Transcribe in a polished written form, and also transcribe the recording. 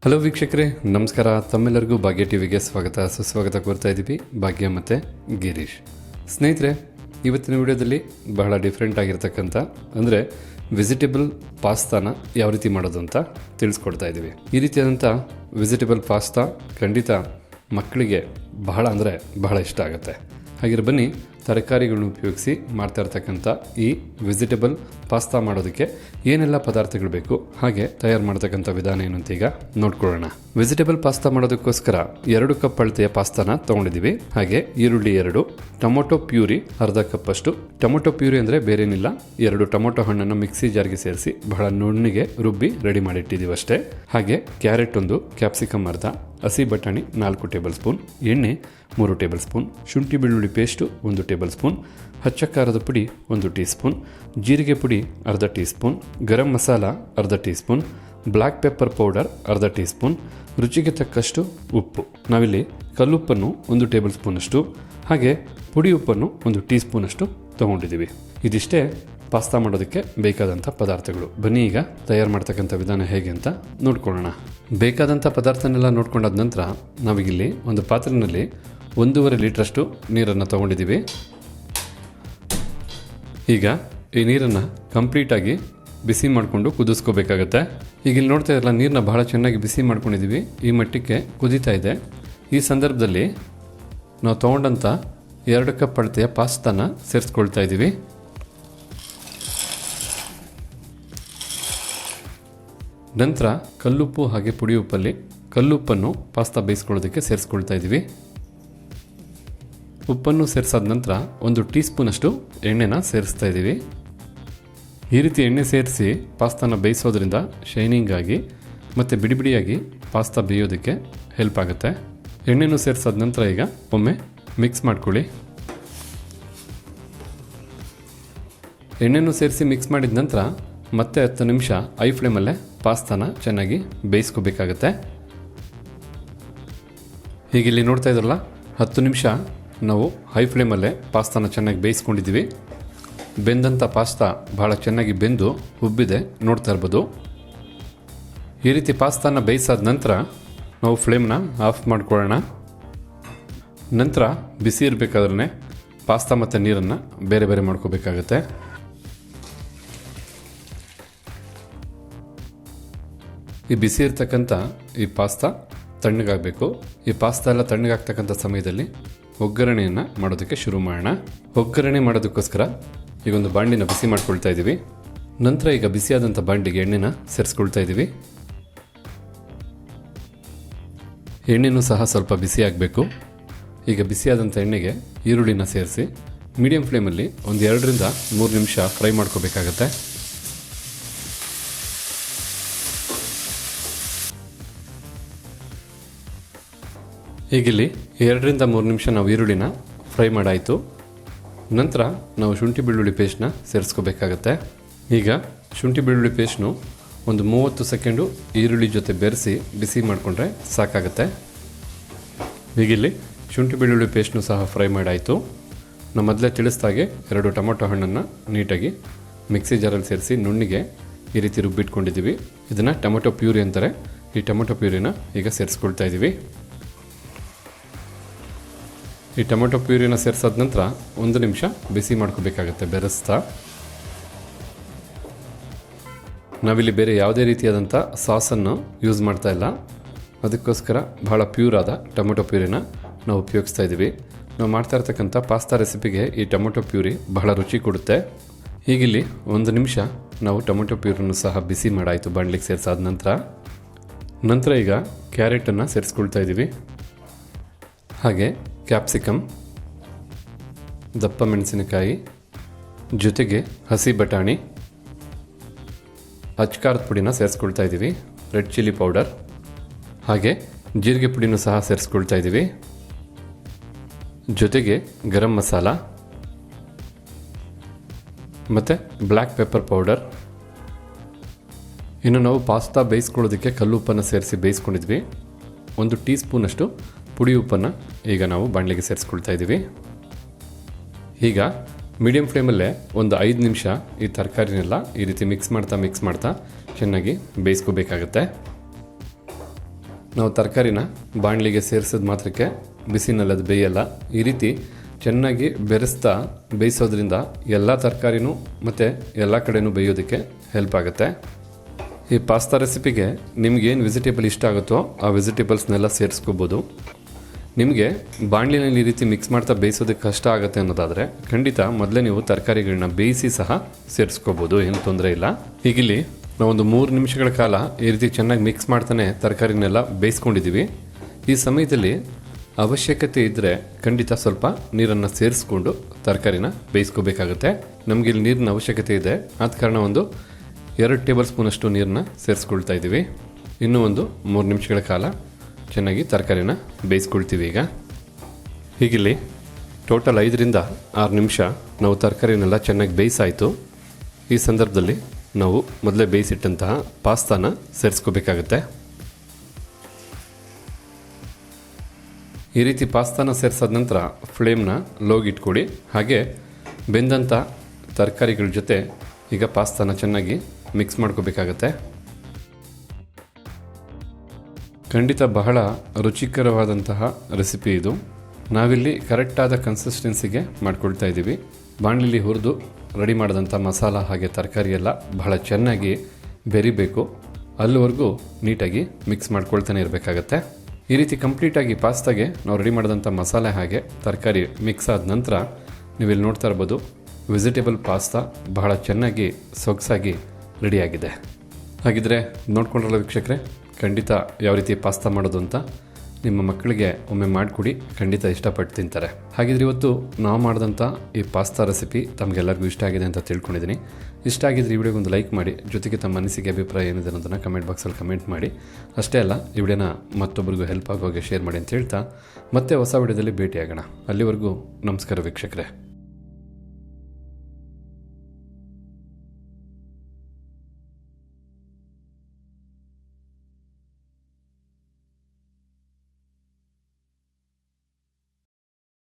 Hello ವೀಕ್ಷಕರೇ, ನಮಸ್ಕಾರ. ತಮ್ಮೆಲ್ಲರಿಗೂ ಭಾಗ್ಯ ಟಿವಿಗೆ ಸ್ವಾಗತ ಸುಸ್ವಾಗತ ಕೋರ್ತಾ ಇದ್ದೀವಿ. ಭಾಗ್ಯ ಮತ್ತು ಗಿರೀಶ್. ಸ್ನೇಹಿತರೆ, ಇವತ್ತಿನ ವಿಡಿಯೋದಲ್ಲಿ ಬಹಳ ಡಿಫ್ರೆಂಟ್ ಆಗಿರ್ತಕ್ಕಂಥ ಅಂದರೆ ವೆಜಿಟೇಬಲ್ ಪಾಸ್ತಾನ ಯಾವ ರೀತಿ ಮಾಡೋದು ಅಂತ ತಿಳಿಸ್ಕೊಡ್ತಾ ಇದ್ದೀವಿ. ಈ ರೀತಿಯಾದಂಥ ವೆಜಿಟೇಬಲ್ ಪಾಸ್ತಾ ಖಂಡಿತ ಮಕ್ಕಳಿಗೆ ಬಹಳ ಇಷ್ಟ ಆಗುತ್ತೆ. ಹಾಗೆ ಬನ್ನಿ, ತರಕಾರಿಗಳನ್ನ ಉಪಯೋಗಿಸಿ ಮಾಡ್ತಾ ಇರ್ತಕ್ಕಂಥ ಈ ವೆಜಿಟೇಬಲ್ ಪಾಸ್ತಾ ಮಾಡೋದಕ್ಕೆ ಏನೆಲ್ಲ ಪದಾರ್ಥಗಳು ಬೇಕು, ಹಾಗೆ ತಯಾರು ಮಾಡತಕ್ಕಂಥ ವಿಧಾನ ಏನು ಅಂತ ಈಗ ನೋಡ್ಕೊಳ್ಳೋಣ. ವೆಜಿಟೇಬಲ್ ಪಾಸ್ತಾ ಮಾಡೋದಕ್ಕೋಸ್ಕರ 2 ಕಪ್ ಅಳತೆಯ ಪಾಸ್ತಾನ ತೊಗೊಂಡಿದ್ದೀವಿ. ಹಾಗೆ ಈರುಳ್ಳಿ 2, ಟೊಮೊಟೊ ಪ್ಯೂರಿ ಅರ್ಧ ಕಪ್ ಅಷ್ಟು. ಟೊಮೊಟೊ ಪ್ಯೂರಿ ಅಂದರೆ ಬೇರೇನಿಲ್ಲ, 2 ಟೊಮೊಟೊ ಹಣ್ಣನ್ನು ಮಿಕ್ಸಿ ಜಾರ್ಗೆ ಸೇರಿಸಿ ಬಹಳ ನುಣ್ಣಗೆ ರುಬ್ಬಿ ರೆಡಿ ಮಾಡಿಟ್ಟಿದ್ದೀವಿ ಅಷ್ಟೇ. ಹಾಗೆ ಕ್ಯಾರೆಟ್ 1, ಕ್ಯಾಪ್ಸಿಕಮ್ ಅರ್ಧ, ಹಸಿ ಬಟಾಣಿ 4 ಟೇಬಲ್ ಸ್ಪೂನ್, ಎಣ್ಣೆ 3 ಟೇಬಲ್ ಸ್ಪೂನ್, ಶುಂಠಿ ಬೆಳ್ಳುಳ್ಳಿ ಪೇಸ್ಟು 1 ಟೇಬಲ್ ಸ್ಪೂನ್, ಹಚ್ಚ ಖಾರದ ಪುಡಿ 1 ಟೀ ಸ್ಪೂನ್, ಜೀರಿಗೆ ಪುಡಿ ಅರ್ಧ ಟೀ ಸ್ಪೂನ್, ಗರಂ ಮಸಾಲ ಅರ್ಧ tea spoon, black pepper powder ಅರ್ಧ ಟೀ ಸ್ಪೂನ್, ರುಚಿಗೆ ತಕ್ಕಷ್ಟು ಉಪ್ಪು. ನಾವಿಲ್ಲಿ ಕಲ್ಲುಪ್ಪನ್ನು 1 ಟೇಬಲ್ ಸ್ಪೂನಷ್ಟು, ಹಾಗೆ ಪುಡಿ ಉಪ್ಪನ್ನು 1 ಟೀ ಸ್ಪೂನಷ್ಟು ತೊಗೊಂಡಿದ್ದೀವಿ. ಇದಿಷ್ಟೇ ಪಾಸ್ತಾ ಮಾಡೋದಕ್ಕೆ ಬೇಕಾದಂಥ ಪದಾರ್ಥಗಳು. ಬನ್ನಿ ಈಗ ತಯಾರು ಮಾಡ್ತಕ್ಕಂಥ ವಿಧಾನ ಹೇಗೆ ಅಂತ ನೋಡ್ಕೊಳ್ಳೋಣ. ಬೇಕಾದಂಥ ಪದಾರ್ಥನೆಲ್ಲ ನೋಡ್ಕೊಂಡಾದ ನಂತರ ನಾವೀಗಿಲ್ಲಿ ಒಂದು ಪಾತ್ರೆಯಲ್ಲಿ 1.5 ಲೀಟ್ರಷ್ಟು ನೀರನ್ನು ತೊಗೊಂಡಿದ್ದೀವಿ. ಈಗ ಈ ನೀರನ್ನು ಕಂಪ್ಲೀಟಾಗಿ ಬಿಸಿ ಮಾಡಿಕೊಂಡು ಕುದಿಸ್ಕೋಬೇಕಾಗತ್ತೆ. ಈಗ ಇಲ್ಲಿ ನೋಡ್ತಾ ಇರಲ್ಲ, ನೀರನ್ನ ಬಹಳ ಚೆನ್ನಾಗಿ ಬಿಸಿ ಮಾಡ್ಕೊಂಡಿದ್ದೀವಿ. ಈ ಮಟ್ಟಕ್ಕೆ ಕುದೀತಾ ಇದೆ. ಈ ಸಂದರ್ಭದಲ್ಲಿ ನಾವು ತೊಗೊಂಡಂಥ 2 ಕಪ್ ಅಳತೆಯ ಪಾಸ್ತಾನ ಸೇರಿಸ್ಕೊಳ್ತಾ ಇದ್ದೀವಿ. ನಂತರ ಕಲ್ಲುಪ್ಪು ಹಾಗೆ ಪುಡಿ ಉಪ್ಪಲ್ಲಿ ಕಲ್ಲುಪ್ಪನ್ನು ಪಾಸ್ತಾ ಬೇಯಿಸ್ಕೊಳ್ಳೋದಕ್ಕೆ ಸೇರಿಸ್ಕೊಳ್ತಾ ಇದ್ದೀವಿ. ಉಪ್ಪನ್ನು ಸೇರಿಸಾದ ನಂತರ 1 ಟೀ ಸ್ಪೂನಷ್ಟು ಎಣ್ಣೆನ ಸೇರಿಸ್ತಾ ಇದ್ದೀವಿ. ಈ ರೀತಿ ಎಣ್ಣೆ ಸೇರಿಸಿ ಪಾಸ್ತಾನ ಬೇಯಿಸೋದ್ರಿಂದ ಶೈನಿಂಗ್ ಆಗಿ ಮತ್ತು ಬಿಡಿಯಾಗಿ ಪಾಸ್ತಾ ಬೇಯೋದಕ್ಕೆ ಹೆಲ್ಪ್ ಆಗುತ್ತೆ. ಎಣ್ಣೆನೂ ಸೇರಿಸಾದ ನಂತರ ಈಗ ಒಮ್ಮೆ ಮಿಕ್ಸ್ ಮಾಡ್ಕೊಳ್ಳಿ. ಎಣ್ಣೆನೂ ಸೇರಿಸಿ ಮಿಕ್ಸ್ ಮಾಡಿದ ನಂತರ ಮತ್ತೆ 10 ನಿಮಿಷ ಐ ಫ್ಲೇಮಲ್ಲೇ ಪಾಸ್ತಾನ ಚೆನ್ನಾಗಿ ಬೇಯಿಸ್ಕೋಬೇಕಾಗತ್ತೆ. ಹೀಗಿಲ್ಲಿ ನೋಡ್ತಾ ಇದ್ರಲ್ಲ, 10 ನಿಮಿಷ ನಾವು ಹೈ ಫ್ಲೇಮಲ್ಲೇ ಪಾಸ್ತಾನ ಚೆನ್ನಾಗಿ ಬೇಯಿಸ್ಕೊಂಡಿದ್ದೀವಿ. ಬೆಂದಂಥ ಪಾಸ್ತಾ ಭಾಳ ಚೆನ್ನಾಗಿ ಬೆಂದು ಉಬ್ಬಿದೆ, ನೋಡ್ತಾ ಇರ್ಬೋದು. ಈ ರೀತಿ ಪಾಸ್ತಾನ ಬೇಯಿಸಾದ ನಂತರ ನಾವು ಫ್ಲೇಮ್ನ ಆಫ್ ಮಾಡ್ಕೊಳ್ಳೋಣ. ನಂತರ ಬಿಸಿ ಇರಬೇಕಾದ್ರೆ ಪಾಸ್ತಾ ಮತ್ತು ನೀರನ್ನು ಬೇರೆ ಬೇರೆ ಮಾಡ್ಕೋಬೇಕಾಗತ್ತೆ. ಈ ಬಿಸಿ ಇರ್ತಕ್ಕಂಥ ಈ ಪಾಸ್ತಾ ತಣ್ಣಗಾಗಬೇಕು. ಈ ಪಾಸ್ತಾ ಎಲ್ಲ ತಣ್ಣಗಾಗ್ತಕ್ಕಂಥ ಸಮಯದಲ್ಲಿ ಒಗ್ಗರಣೆಯನ್ನು ಮಾಡೋದಕ್ಕೆ ಶುರು ಮಾಡೋಣ. ಒಗ್ಗರಣೆ ಮಾಡೋದಕ್ಕೋಸ್ಕರ ಈಗ ಒಂದು ಬಾಂಡಿನ ಬಿಸಿ ಮಾಡ್ಕೊಳ್ತಾ ಇದ್ದೀವಿ. ನಂತರ ಈಗ ಬಿಸಿಯಾದಂಥ ಬಾಂಡಿಗೆ ಎಣ್ಣೆನ ಸೇರಿಸ್ಕೊಳ್ತಾ ಇದ್ದೀವಿ. ಎಣ್ಣೆನೂ ಸಹ ಸ್ವಲ್ಪ ಬಿಸಿ ಆಗಬೇಕು. ಈಗ ಬಿಸಿಯಾದಂಥ ಎಣ್ಣೆಗೆ ಈರುಳ್ಳಿನ ಸೇರಿಸಿ ಮೀಡಿಯಂ ಫ್ಲೇಮಲ್ಲಿ ಒಂದು 2 ರಿಂದ 3 ನಿಮಿಷ ಫ್ರೈ ಮಾಡ್ಕೋಬೇಕಾಗತ್ತೆ. ಹೀಗಿಲ್ಲಿ 2 ರಿಂದ 3 ನಿಮಿಷ ನಾವು ಈರುಳ್ಳಿನ ಫ್ರೈ ಮಾಡಾಯಿತು. ನಂತರ ನಾವು ಶುಂಠಿ ಬೆಳ್ಳುಳ್ಳಿ ಪೇಸ್ಟ್ನ ಸೇರಿಸ್ಕೋಬೇಕಾಗತ್ತೆ. ಈಗ ಶುಂಠಿ ಬೆಳ್ಳುಳ್ಳಿ ಪೇಸ್ಟ್ನು ಒಂದು 30 ಸೆಕೆಂಡು ಈರುಳ್ಳಿ ಜೊತೆ ಬೆರೆಸಿ ಬಿಸಿ ಮಾಡಿಕೊಂಡ್ರೆ ಸಾಕಾಗುತ್ತೆ. ಹೀಗಿಲ್ಲಿ ಶುಂಠಿ ಬೆಳ್ಳುಳ್ಳಿ ಪೇಸ್ಟ್ನು ಸಹ ಫ್ರೈ ಮಾಡಾಯಿತು. ನಾವು ಮೊದಲೇ ತಿಳಿಸ್ದಾಗೆ 2 ಟೊಮೊಟೊ ಹಣ್ಣನ್ನು ನೀಟಾಗಿ ಮಿಕ್ಸಿ ಜಾರಲ್ಲಿ ಸೇರಿಸಿ ನುಣ್ಣಿಗೆ ಈ ರೀತಿ ರುಬ್ಬಿಟ್ಕೊಂಡಿದ್ದೀವಿ. ಇದನ್ನು ಟೊಮೊಟೊ ಪ್ಯೂರಿ ಅಂತಾರೆ. ಈ ಟೊಮೊಟೊ ಪ್ಯೂರಿನ ಈಗ ಸೇರಿಸ್ಕೊಳ್ತಾ ಇದ್ದೀವಿ. ಈ ಟೊಮೊಟೊ ಪ್ಯೂರಿನ ಸೇರಿಸಾದ ನಂತರ 1 ನಿಮಿಷ ಬಿಸಿ ಮಾಡ್ಕೋಬೇಕಾಗತ್ತೆ ಬೆರೆಸ್ತಾ. ನಾವಿಲ್ಲಿ ಬೇರೆ ಯಾವುದೇ ರೀತಿಯಾದಂಥ ಸಾಸನ್ನು ಯೂಸ್ ಮಾಡ್ತಾ ಇಲ್ಲ, ಅದಕ್ಕೋಸ್ಕರ ಬಹಳ ಪ್ಯೂರ್ ಆದ ಟೊಮೊಟೊ ಪ್ಯೂರಿನ ನಾವು ಉಪಯೋಗಿಸ್ತಾ ಇದ್ದೀವಿ. ನಾವು ಮಾಡ್ತಾ ಇರ್ತಕ್ಕಂಥ ಪಾಸ್ತಾ ರೆಸಿಪಿಗೆ ಈ ಟೊಮೊಟೊ ಪ್ಯೂರಿ ಬಹಳ ರುಚಿ ಕೊಡುತ್ತೆ. ಹೀಗಿಲ್ಲಿ 1 ನಿಮಿಷ ನಾವು ಟೊಮೊಟೊ ಪ್ಯೂರಿಯನ್ನು ಸಹ ಬಿಸಿ ಮಾಡಾಯಿತು ಬಾಣಲಿಗೆ ಸೇರಿಸಾದ ನಂತರ ಈಗ ಕ್ಯಾರೆಟನ್ನು ಸೇರಿಸ್ಕೊಳ್ತಾ ಇದ್ದೀವಿ. ಹಾಗೆ ಕ್ಯಾಪ್ಸಿಕಮ್, ದಪ್ಪ ಮೆಣಸಿನಕಾಯಿ, ಜೊತೆಗೆ ಹಸಿ ಬಟಾಣಿ, ಅಚ್ಕಾರದ ಪುಡಿನ ಸೇರಿಸ್ಕೊಳ್ತಾ ಇದ್ದೀವಿ, ರೆಡ್ ಚಿಲ್ಲಿ ಪೌಡರ್, ಹಾಗೆ ಜೀರಿಗೆ ಪುಡಿನೂ ಸಹ ಸೇರಿಸ್ಕೊಳ್ತಾ ಇದ್ದೀವಿ, ಜೊತೆಗೆ ಗರಂ ಮಸಾಲ ಮತ್ತು ಬ್ಲ್ಯಾಕ್ ಪೆಪ್ಪರ್ ಪೌಡರ್. ಇನ್ನು ನಾವು ಪಾಸ್ತಾ ಬೇಯಿಸ್ಕೊಳ್ಳೋದಕ್ಕೆ ಕಲ್ಲುಪ್ಪನ್ನು ಸೇರಿಸಿ ಬೇಯಿಸ್ಕೊಂಡಿದ್ವಿ. 1 ಟೀ ಸ್ಪೂನಷ್ಟು ಪುಡಿ ಉಪ್ಪನ್ನು ಈಗ ನಾವು ಬಾಣಲಿಗೆ ಸೇರಿಸ್ಕೊಳ್ತಾ ಇದ್ದೀವಿ. ಈಗ ಮೀಡಿಯಂ ಫ್ಲೇಮಲ್ಲೇ ಒಂದು 5 ನಿಮಿಷ ಈ ತರಕಾರಿನೆಲ್ಲ ಈ ರೀತಿ ಮಿಕ್ಸ್ ಮಾಡ್ತಾ ಚೆನ್ನಾಗಿ ಬೇಯಿಸ್ಕೋಬೇಕಾಗತ್ತೆ. ನಾವು ತರಕಾರಿನ ಬಾಣಲಿಗೆ ಸೇರಿಸಿದ ಮಾತ್ರಕ್ಕೆ ಬಿಸಿನಲ್ಲಿ ಅದು ಬೇಯಲ್ಲ. ಈ ರೀತಿ ಚೆನ್ನಾಗಿ ಬೆರೆಸ್ತಾ ಬೇಯಿಸೋದ್ರಿಂದ ಎಲ್ಲ ತರಕಾರಿನೂ ಮತ್ತು ಎಲ್ಲ ಕಡೆನೂ ಬೇಯೋದಕ್ಕೆ ಹೆಲ್ಪ್ ಆಗುತ್ತೆ. ಈ ಪಾಸ್ತಾ ರೆಸಿಪಿಗೆ ನಿಮಗೇನು ವೆಜಿಟೇಬಲ್ ಇಷ್ಟ ಆಗುತ್ತೋ ಆ ವೆಜಿಟೇಬಲ್ಸ್ನೆಲ್ಲ ಸೇರಿಸ್ಕೋಬೋದು. ನಿಮಗೆ ಬಾಣಲಿನಲ್ಲಿ ಈ ರೀತಿ ಮಿಕ್ಸ್ ಮಾಡ್ತಾ ಬೇಯಿಸೋದಕ್ಕೆ ಕಷ್ಟ ಆಗುತ್ತೆ ಅನ್ನೋದಾದರೆ ಖಂಡಿತ ಮೊದಲೇ ನೀವು ತರಕಾರಿಗಳನ್ನ ಬೇಯಿಸಿ ಸಹ ಸೇರಿಸ್ಕೋಬೋದು, ಏನು ತೊಂದರೆ ಇಲ್ಲ. ಈಗಿಲ್ಲಿ ನಾವೊಂದು 3 ನಿಮಿಷಗಳ ಕಾಲ ಈ ರೀತಿ ಚೆನ್ನಾಗಿ ಮಿಕ್ಸ್ ಮಾಡ್ತಾನೆ ತರಕಾರಿನೆಲ್ಲ ಬೇಯಿಸ್ಕೊಂಡಿದ್ದೀವಿ. ಈ ಸಮಯದಲ್ಲಿ ಅವಶ್ಯಕತೆ ಇದ್ದರೆ ಖಂಡಿತ ಸ್ವಲ್ಪ ನೀರನ್ನು ಸೇರಿಸ್ಕೊಂಡು ತರಕಾರಿನ ಬೇಯಿಸ್ಕೋಬೇಕಾಗುತ್ತೆ. ನಮಗೆ ಇಲ್ಲಿ ನೀರಿನ ಅವಶ್ಯಕತೆ ಇದೆ, ಆದ ಕಾರಣ ಒಂದು 2 ಟೇಬಲ್ ಸ್ಪೂನಷ್ಟು ನೀರನ್ನ ಸೇರಿಸ್ಕೊಳ್ತಾ ಇದ್ದೀವಿ. ಇನ್ನೂ ಒಂದು 3 ನಿಮಿಷಗಳ ಕಾಲ ಚೆನ್ನಾಗಿ ತರಕಾರಿನ ಬೇಯಿಸ್ಕೊಳ್ತೀವಿ. ಹೀಗಿಲ್ಲಿ ಟೋಟಲ್ 5ರಿಂದ 6 ನಿಮಿಷ ನಾವು ತರಕಾರಿನೆಲ್ಲ ಚೆನ್ನಾಗಿ ಬೇಯಿಸಾಯಿತು. ಈ ಸಂದರ್ಭದಲ್ಲಿ ನಾವು ಮೊದಲೇ ಬೇಯಿಸಿಟ್ಟಂತಹ ಪಾಸ್ತಾನ ಸೇರಿಸ್ಕೋಬೇಕಾಗತ್ತೆ. ಈ ರೀತಿ ಪಾಸ್ತಾನ ಸೇರಿಸಾದ ನಂತರ ಫ್ಲೇಮ್ನ ಲೋಗಿಟ್ಕೊಡಿ. ಹಾಗೆ ಬೆಂದಂಥ ತರಕಾರಿಗಳ ಜೊತೆ ಈಗ ಪಾಸ್ತಾನ ಚೆನ್ನಾಗಿ ಮಿಕ್ಸ್ ಮಾಡ್ಕೋಬೇಕಾಗತ್ತೆ. ಖಂಡಿತ ಬಹಳ ರುಚಿಕರವಾದಂತಹ ರೆಸಿಪಿ ಇದು. ನಾವಿಲ್ಲಿ ಕರೆಕ್ಟಾದ ಕನ್ಸಿಸ್ಟೆನ್ಸಿಗೆ ಮಾಡ್ಕೊಳ್ತಾ ಇದ್ದೀವಿ. ಬಾಣಲಿಲಿ ಹುರಿದು ರೆಡಿ ಮಾಡಿದಂಥ ಮಸಾಲ ಹಾಗೆ ತರಕಾರಿ ಎಲ್ಲ ಬಹಳ ಚೆನ್ನಾಗಿ ಬೆರಿಬೇಕು, ಅಲ್ಲಿವರೆಗೂ ನೀಟಾಗಿ ಮಿಕ್ಸ್ ಮಾಡ್ಕೊಳ್ತಾನೆ ಇರಬೇಕಾಗತ್ತೆ. ಈ ರೀತಿ ಕಂಪ್ಲೀಟಾಗಿ ಪಾಸ್ತಾಗೆ ನಾವು ರೆಡಿ ಮಾಡಿದಂಥ ಮಸಾಲೆ ಹಾಗೆ ತರಕಾರಿ ಮಿಕ್ಸ್ ಆದ ನಂತರ ನೀವಿಲ್ಲಿ ನೋಡ್ತಾ ಇರ್ಬೋದು ವೆಜಿಟೇಬಲ್ ಪಾಸ್ತಾ ಬಹಳ ಚೆನ್ನಾಗಿ ಸೊಗಸಾಗಿ ರೆಡಿಯಾಗಿದೆ. ಹಾಗಿದ್ರೆ ನೋಡ್ಕೊಂಡ್ರಲ್ಲ ವೀಕ್ಷಕರೇ, ಖಂಡಿತ ಯಾವ ರೀತಿ ಪಾಸ್ತಾ ಮಾಡೋದು ಅಂತ ನಿಮ್ಮ ಮಕ್ಕಳಿಗೆ ಒಮ್ಮೆ ಮಾಡಿಕೊಡಿ, ಖಂಡಿತ ಇಷ್ಟಪಟ್ಟು ತಿಂತಾರೆ. ಹಾಗಿದ್ರೆ ಇವತ್ತು ನಾವು ಮಾಡಿದಂಥ ಈ ಪಾಸ್ತಾ ರೆಸಿಪಿ ತಮಗೆಲ್ಲರಿಗೂ ಇಷ್ಟ ಆಗಿದೆ ಅಂತ ತಿಳ್ಕೊಂಡಿದ್ದೀನಿ. ಇಷ್ಟ ಆಗಿದ್ರೆ ಈ ವಿಡಿಯೋಗೊಂದು ಲೈಕ್ ಮಾಡಿ, ಜೊತೆಗೆ ತಮ್ಮ ಅನಿಸಿಕೆ ಅಭಿಪ್ರಾಯ ಏನಿದೆ ಅನ್ನೋದನ್ನು ಕಮೆಂಟ್ ಬಾಕ್ಸಲ್ಲಿ ಕಮೆಂಟ್ ಮಾಡಿ. ಅಷ್ಟೇ ಅಲ್ಲ, ಈ ವಿಡಿಯೋನ ಮತ್ತೊಬ್ಬರಿಗೂ ಹೆಲ್ಪ್ ಆಗೋಗೆ ಶೇರ್ ಮಾಡಿ ಅಂತ ಹೇಳ್ತಾ ಮತ್ತೆ ಹೊಸ ವಿಡಿಯೋದಲ್ಲಿ ಭೇಟಿಯಾಗೋಣ. ಅಲ್ಲಿವರೆಗೂ ನಮಸ್ಕಾರ ವೀಕ್ಷಕರೇ.